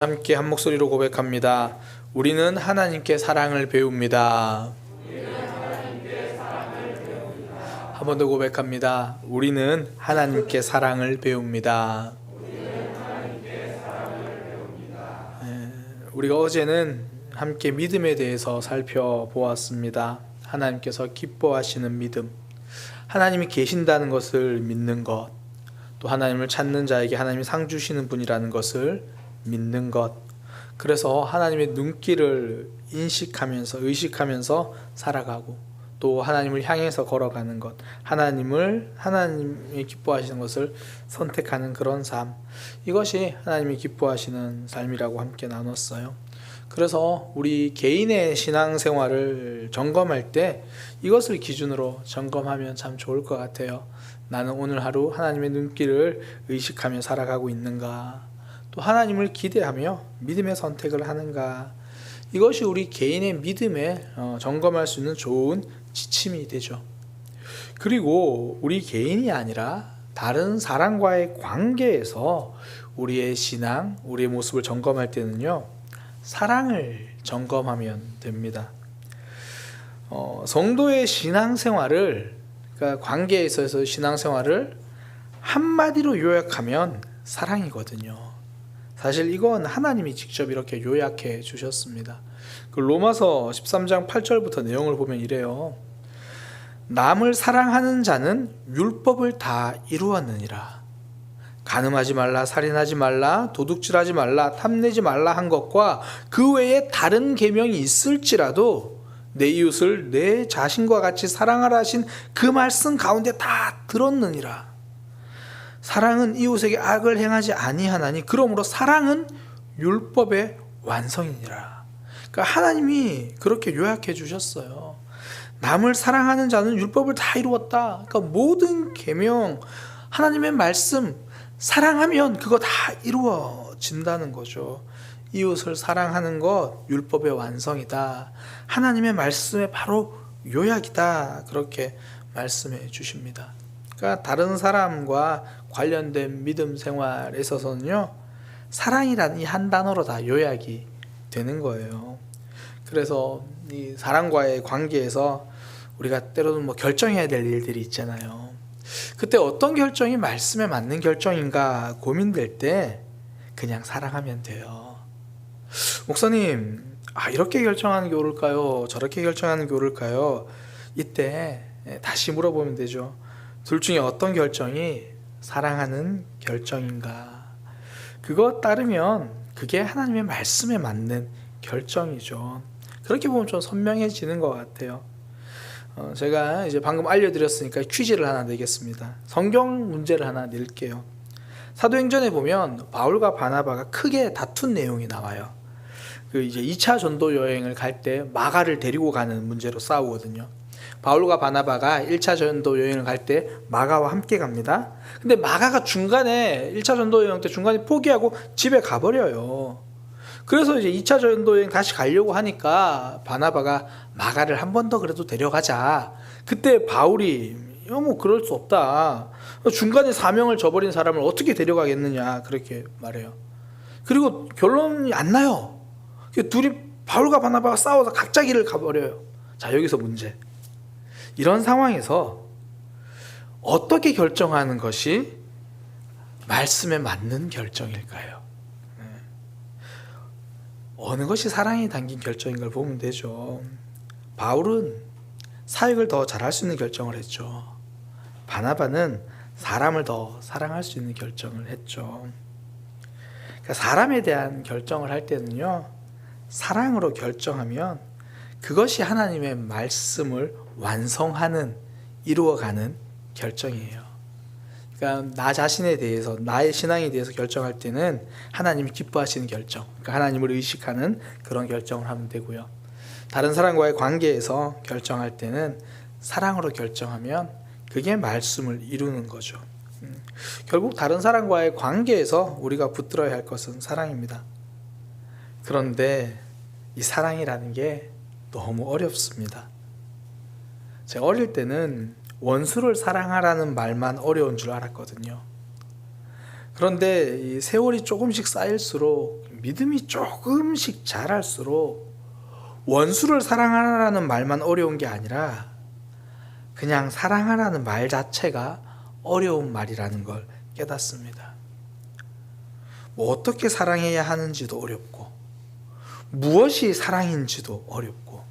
함께 한 목소리로 고백합니다. 우리는 하나님께 사랑을 배웁니다. 한 번 더 고백합니다. 우리는 하나님께 사랑을 배웁니다. 우리가 어제는 함께 믿음에 대해서 살펴보았습니다. 하나님께서 기뻐하시는 믿음, 하나님이 계신다는 것을 믿는 것, 또 하나님을 찾는 자에게 하나님이 상 주시는 분이라는 것을 믿는 것. 그래서 하나님의 눈길을 인식하면서 의식하면서 살아가고, 또 하나님을 향해서 걸어가는 것, 하나님이 기뻐하시는 것을 선택하는 그런 삶, 이것이 하나님이 기뻐하시는 삶이라고 함께 나눴어요. 그래서 우리 개인의 신앙생활을 점검할 때 이것을 기준으로 점검하면 참 좋을 것 같아요. 나는 오늘 하루 하나님의 눈길을 의식하며 살아가고 있는가, 또 하나님을 기대하며 믿음의 선택을 하는가. 이것이 우리 개인의 믿음에 점검할 수 있는 좋은 지침이 되죠. 그리고 우리 개인이 아니라 다른 사람과의 관계에서 우리의 신앙, 우리의 모습을 점검할 때는요, 사랑을 점검하면 됩니다. 성도의 신앙생활을, 그러니까 관계에 있어서 신앙생활을 한마디로 요약하면 사랑이거든요. 사실 이건 하나님이 직접 이렇게 요약해 주셨습니다. 그 로마서 13장 8절부터 내용을 보면 이래요. 남을 사랑하는 자는 율법을 다 이루었느니라. 간음하지 말라, 살인하지 말라, 도둑질하지 말라, 탐내지 말라 한 것과 그 외에 다른 계명이 있을지라도 내 이웃을 내 자신과 같이 사랑하라 하신 그 말씀 가운데 다 들었느니라. 사랑은 이웃에게 악을 행하지 아니하나니 그러므로 사랑은 율법의 완성이니라. 그러니까 하나님이 그렇게 요약해 주셨어요. 남을 사랑하는 자는 율법을 다 이루었다. 그러니까 모든 계명, 하나님의 말씀 사랑하면 그거 다 이루어진다는 거죠. 이웃을 사랑하는 것 율법의 완성이다. 하나님의 말씀의 바로 요약이다. 그렇게 말씀해 주십니다. 그러니까 다른 사람과 관련된 믿음 생활에 있어서는요, 사랑이라는 이 한 단어로 다 요약이 되는 거예요. 그래서 이 사람과의 관계에서 우리가 때로는 결정해야 될 일들이 있잖아요. 그때 어떤 결정이 말씀에 맞는 결정인가 고민될 때 그냥 사랑하면 돼요. 목사님, 이렇게 결정하는 게 옳을까요? 저렇게 결정하는 게 옳을까요? 이때 다시 물어보면 되죠. 둘 중에 어떤 결정이 사랑하는 결정인가? 그것 따르면 그게 하나님의 말씀에 맞는 결정이죠. 그렇게 보면 좀 선명해지는 것 같아요. 제가 이제 방금 알려드렸으니까 퀴즈를 하나 내겠습니다. 성경 문제를 하나 낼게요. 사도행전에 보면 바울과 바나바가 크게 다툰 내용이 나와요. 이제 2차 전도 여행을 갈 때 마가를 데리고 가는 문제로 싸우거든요. 바울과 바나바가 1차 전도 여행을 갈 때 마가와 함께 갑니다. 근데 마가가 중간에 1차 전도 여행 때 중간에 포기하고 집에 가버려요. 그래서 이제 2차 전도 여행 다시 가려고 하니까 바나바가 마가를 한 번 더 그래도 데려가자. 그때 바울이 그럴 수 없다. 중간에 사명을 저버린 사람을 어떻게 데려가겠느냐 그렇게 말해요. 그리고 결론이 안 나요. 둘이 바울과 바나바가 싸워서 각자 길을 가버려요. 자, 여기서 문제. 이런 상황에서 어떻게 결정하는 것이 말씀에 맞는 결정일까요? 어느 것이 사랑이 담긴 결정인 걸 보면 되죠. 바울은 사역을 더 잘할 수 있는 결정을 했죠. 바나바는 사람을 더 사랑할 수 있는 결정을 했죠. 그러니까 사람에 대한 결정을 할 때는요, 사랑으로 결정하면 그것이 하나님의 말씀을 완성하는, 이루어가는 결정이에요. 그러니까 나 자신에 대해서, 나의 신앙에 대해서 결정할 때는 하나님이 기뻐하시는 결정, 그러니까 하나님을 의식하는 그런 결정을 하면 되고요. 다른 사람과의 관계에서 결정할 때는 사랑으로 결정하면 그게 말씀을 이루는 거죠. 결국 다른 사람과의 관계에서 우리가 붙들어야 할 것은 사랑입니다. 그런데 이 사랑이라는 게 너무 어렵습니다. 제가 어릴 때는 원수를 사랑하라는 말만 어려운 줄 알았거든요. 그런데 이 세월이 조금씩 쌓일수록 믿음이 조금씩 자랄수록 원수를 사랑하라는 말만 어려운 게 아니라 그냥 사랑하라는 말 자체가 어려운 말이라는 걸 깨닫습니다. 뭐 어떻게 사랑해야 하는지도 어렵고 무엇이 사랑인지도 어렵고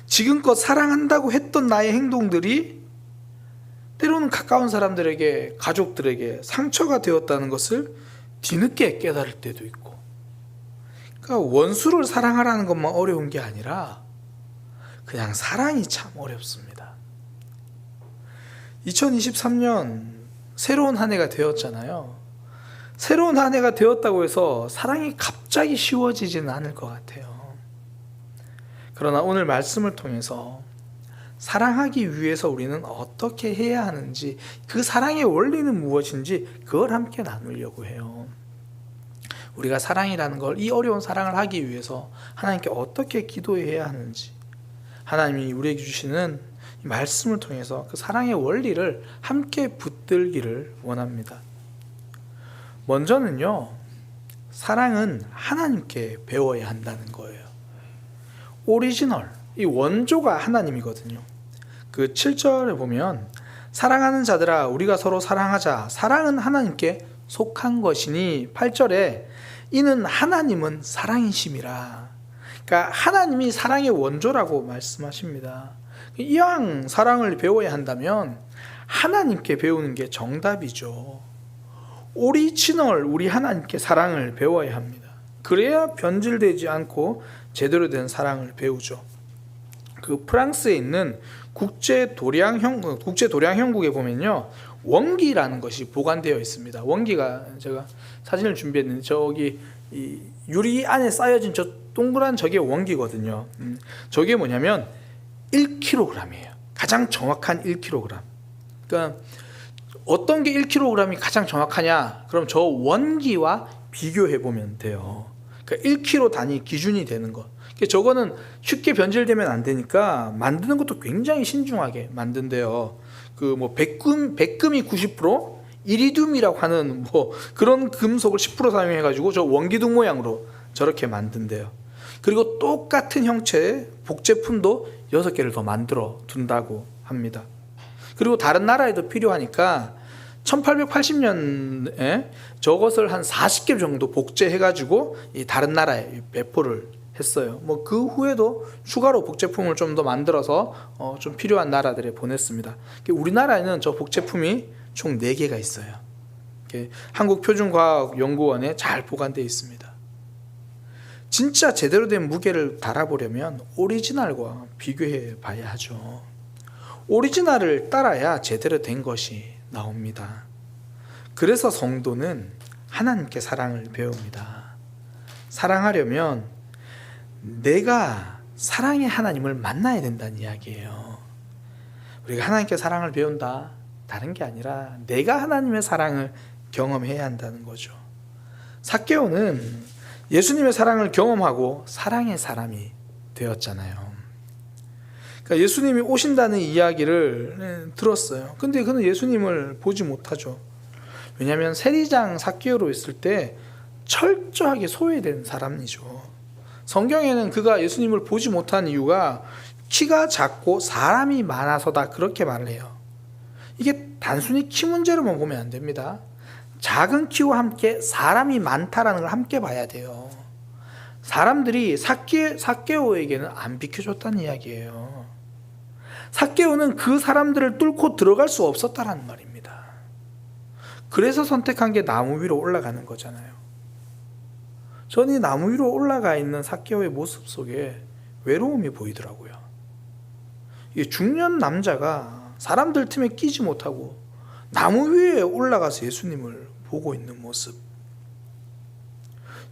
지금껏 사랑한다고 했던 나의 행동들이 때로는 가까운 사람들에게, 가족들에게 상처가 되었다는 것을 뒤늦게 깨달을 때도 있고, 그러니까 원수를 사랑하라는 것만 어려운 게 아니라 그냥 사랑이 참 어렵습니다. 2023년 새로운 한 해가 되었잖아요. 새로운 한 해가 되었다고 해서 사랑이 갑자기 쉬워지지는 않을 것 같아요. 그러나 오늘 말씀을 통해서 사랑하기 위해서 우리는 어떻게 해야 하는지, 그 사랑의 원리는 무엇인지 그걸 함께 나누려고 해요. 우리가 사랑이라는 걸, 이 어려운 사랑을 하기 위해서 하나님께 어떻게 기도해야 하는지, 하나님이 우리에게 주시는 이 말씀을 통해서 그 사랑의 원리를 함께 붙들기를 원합니다. 먼저는요, 사랑은 하나님께 배워야 한다는 거예요. 오리지널, 이 원조가 하나님이거든요. 그 7절에 보면 사랑하는 자들아 우리가 서로 사랑하자, 사랑은 하나님께 속한 것이니, 8절에 이는 하나님은 사랑이심이라. 그러니까 하나님이 사랑의 원조라고 말씀하십니다. 이왕 사랑을 배워야 한다면 하나님께 배우는 게 정답이죠. 오리지널 우리 하나님께 사랑을 배워야 합니다. 그래야 변질되지 않고 제대로 된 사랑을 배우죠. 그 프랑스에 있는 국제 도량 형국에 보면요, 원기라는 것이 보관되어 있습니다. 원기가, 제가 사진을 준비했는데 저기 이 유리 안에 쌓여진 저 동그란 저게 원기거든요. 저게 뭐냐면 1kg이에요. 가장 정확한 1kg. 그러니까 어떤 게 1kg이 가장 정확하냐? 그럼 저 원기와 비교해 보면 돼요. 그러니까 1kg 단위 기준이 되는 거. 저거는 쉽게 변질되면 안 되니까 만드는 것도 굉장히 신중하게 만든대요. 그 뭐 백금이 90%, 이리듐이라고 하는 뭐 그런 금속을 10% 사용해가지고 저 원기둥 모양으로 저렇게 만든대요. 그리고 똑같은 형체의 복제품도 6개를 더 만들어 둔다고 합니다. 그리고 다른 나라에도 필요하니까 1880년에 저것을 한 40개 정도 복제해가지고 이 다른 나라에 배포를 했어요. 뭐 그 후에도 추가로 복제품을 좀 더 만들어서 좀 필요한 나라들에 보냈습니다. 우리나라에는 저 복제품이 총 4개가 있어요. 한국표준과학연구원에 잘 보관되어 있습니다. 진짜 제대로 된 무게를 달아보려면 오리지널과 비교해 봐야 하죠. 오리지널을 따라야 제대로 된 것이 나옵니다. 그래서 성도는 하나님께 사랑을 배웁니다. 사랑하려면 내가 사랑의 하나님을 만나야 된다는 이야기예요. 우리가 하나님께 사랑을 배운다, 다른 게 아니라 내가 하나님의 사랑을 경험해야 한다는 거죠. 삭개오는 예수님의 사랑을 경험하고 사랑의 사람이 되었잖아요. 그러니까 예수님이 오신다는 이야기를 들었어요. 근데 그는 예수님을 보지 못하죠. 왜냐하면 세리장 삭개오로 있을 때 철저하게 소외된 사람이죠. 성경에는 그가 예수님을 보지 못한 이유가 키가 작고 사람이 많아서다, 그렇게 말을 해요. 이게 단순히 키 문제로만 보면 안 됩니다. 작은 키와 함께 사람이 많다라는 걸 함께 봐야 돼요. 사람들이 삭개오에게는 안 비켜줬다는 이야기예요. 삭개오는 그 사람들을 뚫고 들어갈 수 없었다라는 말입니다. 그래서 선택한 게 나무 위로 올라가는 거잖아요. 저는 이 나무 위로 올라가 있는 삭개오의 모습 속에 외로움이 보이더라고요. 이 중년 남자가 사람들 틈에 끼지 못하고 나무 위에 올라가서 예수님을 보고 있는 모습.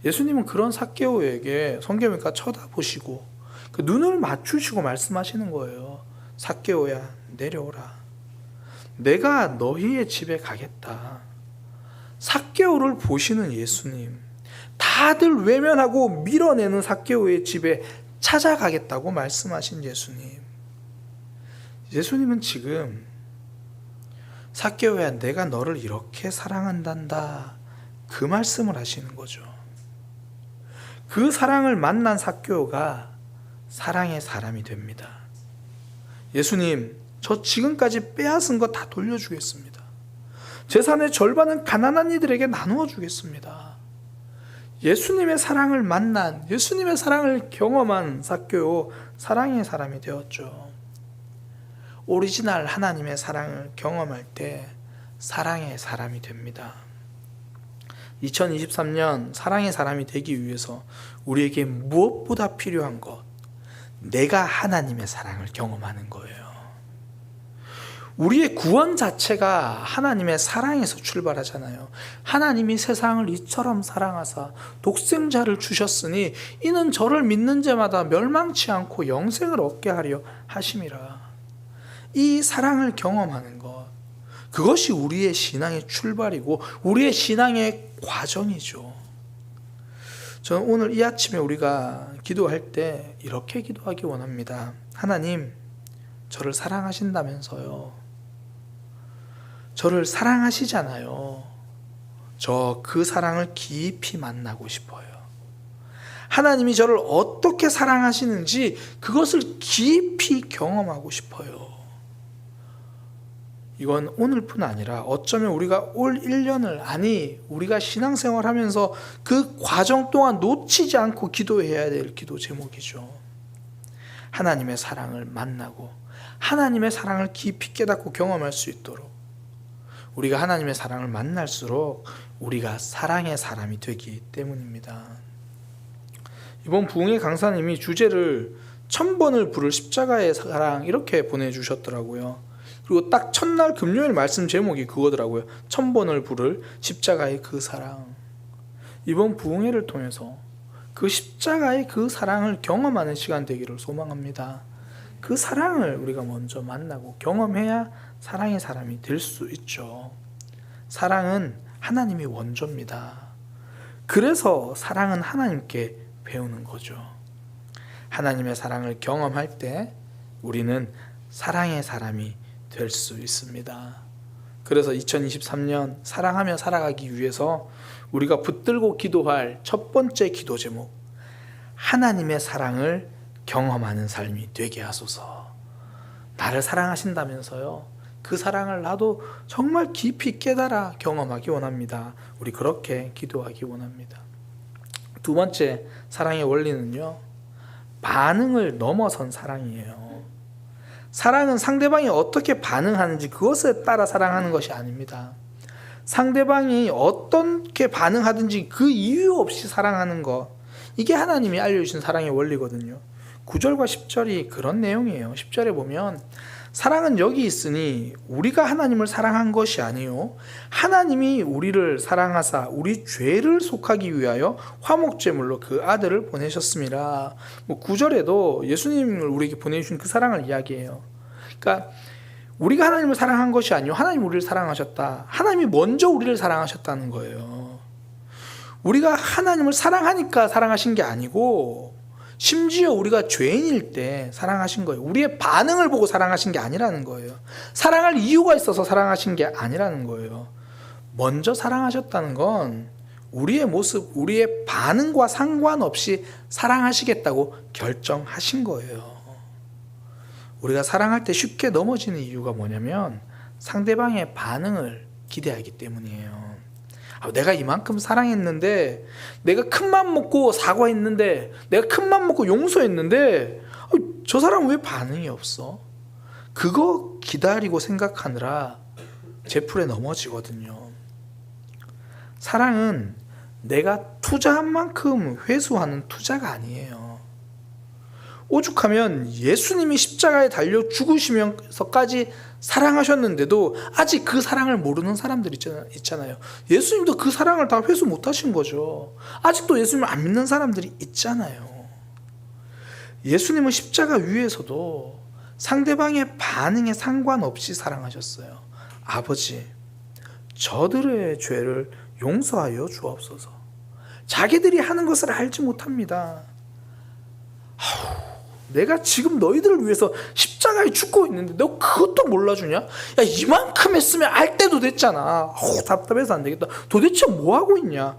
예수님은 그런 삭개오에게 성경이니까 쳐다보시고 그 눈을 맞추시고 말씀하시는 거예요. 삭개오야, 내려오라. 내가 너희의 집에 가겠다. 삭개오를 보시는 예수님, 다들 외면하고 밀어내는 삭개오의 집에 찾아가겠다고 말씀하신 예수님. 예수님은 지금 삭개오야, 내가 너를 이렇게 사랑한단다, 그 말씀을 하시는 거죠. 그 사랑을 만난 삭개오가 사랑의 사람이 됩니다. 예수님, 저 지금까지 빼앗은 거 다 돌려주겠습니다. 재산의 절반은 가난한 이들에게 나누어 주겠습니다. 예수님의 사랑을 만난, 예수님의 사랑을 경험한 삭개오, 사랑의 사람이 되었죠. 오리지널 하나님의 사랑을 경험할 때 사랑의 사람이 됩니다. 2023년 사랑의 사람이 되기 위해서 우리에게 무엇보다 필요한 것, 내가 하나님의 사랑을 경험하는 거예요. 우리의 구원 자체가 하나님의 사랑에서 출발하잖아요. 하나님이 세상을 이처럼 사랑하사 독생자를 주셨으니 이는 저를 믿는 자마다 멸망치 않고 영생을 얻게 하려 하심이라. 이 사랑을 경험하는 것, 그것이 우리의 신앙의 출발이고 우리의 신앙의 과정이죠. 저는 오늘 이 아침에 우리가 기도할 때 이렇게 기도하기 원합니다. 하나님, 저를 사랑하신다면서요. 저를 사랑하시잖아요. 저 그 사랑을 깊이 만나고 싶어요. 하나님이 저를 어떻게 사랑하시는지 그것을 깊이 경험하고 싶어요. 이건 오늘뿐 아니라 어쩌면 우리가 올 1년을, 아니 우리가 신앙생활 하면서 그 과정 동안 놓치지 않고 기도해야 될 기도 제목이죠. 하나님의 사랑을 만나고 하나님의 사랑을 깊이 깨닫고 경험할 수 있도록, 우리가 하나님의 사랑을 만날수록 우리가 사랑의 사람이 되기 때문입니다. 이번 부흥회 강사님이 주제를 1000번을 부를 십자가의 사랑 이렇게 보내주셨더라고요. 그리고 딱 첫날 금요일 말씀 제목이 그거더라고요. 1000번을 부를 십자가의 그 사랑. 이번 부흥회를 통해서 그 십자가의 그 사랑을 경험하는 시간 되기를 소망합니다. 그 사랑을 우리가 먼저 만나고 경험해야 사랑의 사람이 될 수 있죠. 사랑은 하나님이 원조입니다. 그래서 사랑은 하나님께 배우는 거죠. 하나님의 사랑을 경험할 때 우리는 사랑의 사람이 될 수 있습니다. 그래서 2023년 사랑하며 살아가기 위해서 우리가 붙들고 기도할 첫 번째 기도 제목, 하나님의 사랑을 경험하는 삶이 되게 하소서. 나를 사랑하신다면서요. 그 사랑을 나도 정말 깊이 깨달아 경험하기 원합니다. 우리 그렇게 기도하기 원합니다. 두 번째 사랑의 원리는요, 반응을 넘어선 사랑이에요. 사랑은 상대방이 어떻게 반응하는지 그것에 따라 사랑하는 것이 아닙니다. 상대방이 어떻게 반응하든지 그 이유 없이 사랑하는 것, 이게 하나님이 알려주신 사랑의 원리거든요. 9절과 10절이 그런 내용이에요. 10절에 보면 사랑은 여기 있으니 우리가 하나님을 사랑한 것이 아니요 하나님이 우리를 사랑하사 우리 죄를 속하기 위하여 화목제물로 그 아들을 보내셨습니다. 9절에도 예수님을 우리에게 보내주신 그 사랑을 이야기해요. 그러니까 우리가 하나님을 사랑한 것이 아니요 하나님이 우리를 사랑하셨다. 하나님이 먼저 우리를 사랑하셨다는 거예요. 우리가 하나님을 사랑하니까 사랑하신 게 아니고 심지어 우리가 죄인일 때 사랑하신 거예요. 우리의 반응을 보고 사랑하신 게 아니라는 거예요. 사랑할 이유가 있어서 사랑하신 게 아니라는 거예요. 먼저 사랑하셨다는 건 우리의 모습, 우리의 반응과 상관없이 사랑하시겠다고 결정하신 거예요. 우리가 사랑할 때 쉽게 넘어지는 이유가 뭐냐면 상대방의 반응을 기대하기 때문이에요. 내가 이만큼 사랑했는데, 내가 큰맘 먹고 사과했는데, 내가 큰맘 먹고 용서했는데 저 사람 왜 반응이 없어? 그거 기다리고 생각하느라 제풀에 넘어지거든요. 사랑은 내가 투자한 만큼 회수하는 투자가 아니에요. 오죽하면 예수님이 십자가에 달려 죽으시면서까지 사랑하셨는데도 아직 그 사랑을 모르는 사람들 있잖아요. 예수님도 그 사랑을 다 회수 못하신 거죠. 아직도 예수님을 안 믿는 사람들이 있잖아요. 예수님은 십자가 위에서도 상대방의 반응에 상관없이 사랑하셨어요. 아버지, 저들의 죄를 용서하여 주옵소서. 자기들이 하는 것을 알지 못합니다. 내가 지금 너희들을 위해서 십자가에 죽고 있는데 너 그것도 몰라주냐? 야, 이만큼 했으면 알 때도 됐잖아. 답답해서 안 되겠다. 도대체 뭐 하고 있냐?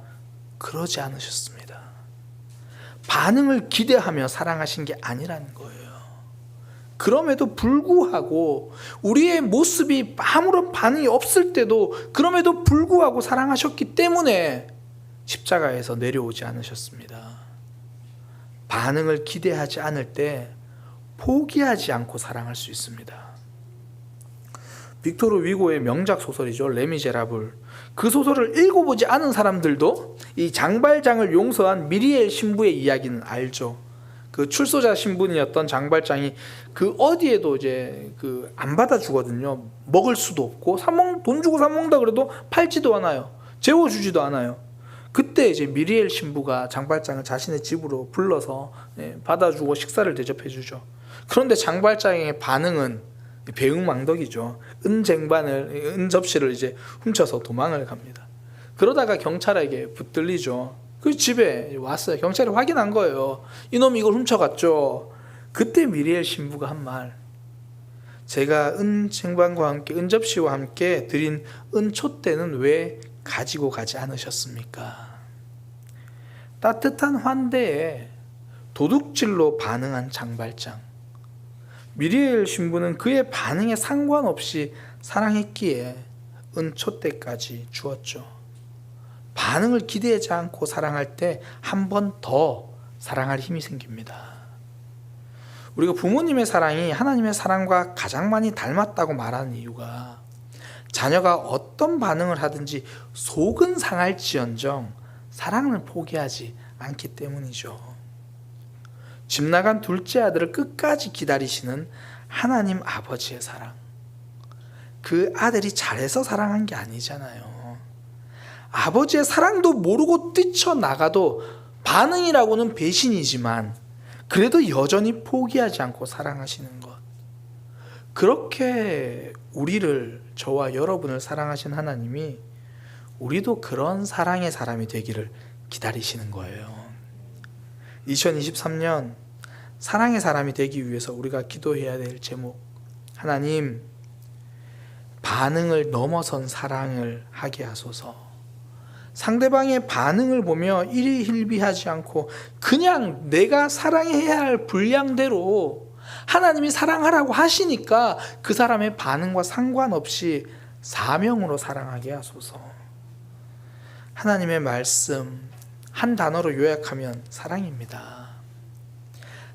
그러지 않으셨습니다. 반응을 기대하며 사랑하신 게 아니라는 거예요. 그럼에도 불구하고 우리의 모습이 아무런 반응이 없을 때도 그럼에도 불구하고 사랑하셨기 때문에 십자가에서 내려오지 않으셨습니다. 반응을 기대하지 않을 때 포기하지 않고 사랑할 수 있습니다. 빅토르 위고의 명작 소설이죠. 레미제라블. 그 소설을 읽어보지 않은 사람들도 이 장발장을 용서한 미리엘 신부의 이야기는 알죠. 그 출소자 신분이었던 장발장이 그 어디에도 이제 그 안 받아주거든요. 먹을 수도 없고 돈 주고 사 먹는다 그래도 팔지도 않아요. 재워주지도 않아요. 그때 이제 미리엘 신부가 장발장을 자신의 집으로 불러서 받아주고 식사를 대접해주죠. 그런데 장발장의 반응은 배응망덕이죠. 은 접시를 이제 훔쳐서 도망을 갑니다. 그러다가 경찰에게 붙들리죠. 그 집에 왔어요. 경찰이 확인한 거예요. 이놈이 이걸 훔쳐갔죠. 그때 미리엘 신부가 한 말, 제가 은 쟁반과 함께 은 접시와 함께 드린 은 촛대는 왜 가지고 가지 않으셨습니까? 따뜻한 환대에 도둑질로 반응한 장발장. 미리엘 신부는 그의 반응에 상관없이 사랑했기에 은 촛대까지 주었죠. 반응을 기대하지 않고 사랑할 때 한 번 더 사랑할 힘이 생깁니다. 우리가 부모님의 사랑이 하나님의 사랑과 가장 많이 닮았다고 말하는 이유가 자녀가 어떤 반응을 하든지 속은 상할지언정 사랑을 포기하지 않기 때문이죠. 집 나간 둘째 아들을 끝까지 기다리시는 하나님 아버지의 사랑. 그 아들이 잘해서 사랑한 게 아니잖아요. 아버지의 사랑도 모르고 뛰쳐나가도 반응이라고는 배신이지만 그래도 여전히 포기하지 않고 사랑하시는 것. 그렇게 우리를, 저와 여러분을 사랑하신 하나님이 우리도 그런 사랑의 사람이 되기를 기다리시는 거예요. 2023년 사랑의 사람이 되기 위해서 우리가 기도해야 될 제목, 하나님 반응을 넘어선 사랑을 하게 하소서. 상대방의 반응을 보며 일희일비하지 않고 그냥 내가 사랑해야 할 분량대로 하나님이 사랑하라고 하시니까 그 사람의 반응과 상관없이 사명으로 사랑하게 하소서. 하나님의 말씀 한 단어로 요약하면 사랑입니다.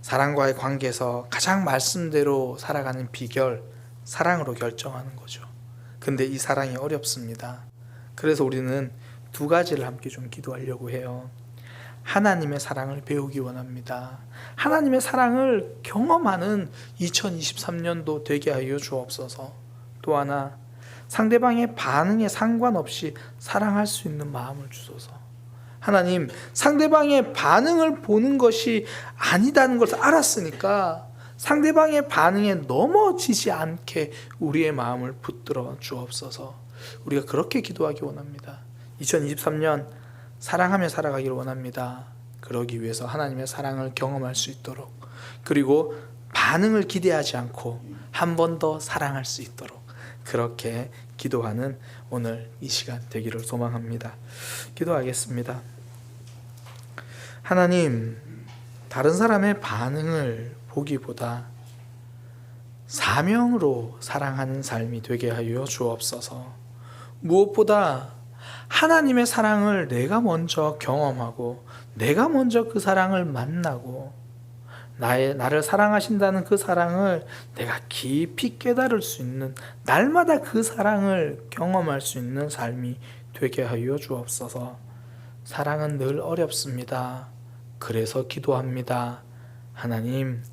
사랑과의 관계에서 가장 말씀대로 살아가는 비결, 사랑으로 결정하는 거죠. 근데 이 사랑이 어렵습니다. 그래서 우리는 두 가지를 함께 좀 기도하려고 해요. 하나님의 사랑을 배우기 원합니다. 하나님의 사랑을 경험하는 2023년도 되게 하여 주옵소서. 또 하나, 상대방의 반응에 상관없이 사랑할 수 있는 마음을 주소서. 하나님, 상대방의 반응을 보는 것이 아니다는 것을 알았으니까 상대방의 반응에 넘어지지 않게 우리의 마음을 붙들어 주옵소서. 우리가 그렇게 기도하기 원합니다. 2023년 사랑하며 살아가기를 원합니다. 그러기 위해서 하나님의 사랑을 경험할 수 있도록, 그리고 반응을 기대하지 않고 한 번 더 사랑할 수 있도록 그렇게 기도하는 오늘 이 시간 되기를 소망합니다. 기도하겠습니다. 하나님, 다른 사람의 반응을 보기보다 사명으로 사랑하는 삶이 되게 하여 주옵소서. 무엇보다 하나님의 사랑을 내가 먼저 경험하고 내가 먼저 그 사랑을 만나고 나를 사랑하신다는 그 사랑을 내가 깊이 깨달을 수 있는, 날마다 그 사랑을 경험할 수 있는 삶이 되게 하여 주옵소서. 사랑은 늘 어렵습니다. 그래서 기도합니다. 하나님,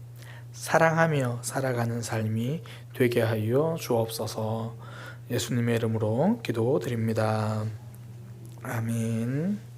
사랑하며 살아가는 삶이 되게 하여 주옵소서. 예수님의 이름으로 기도드립니다. 아멘.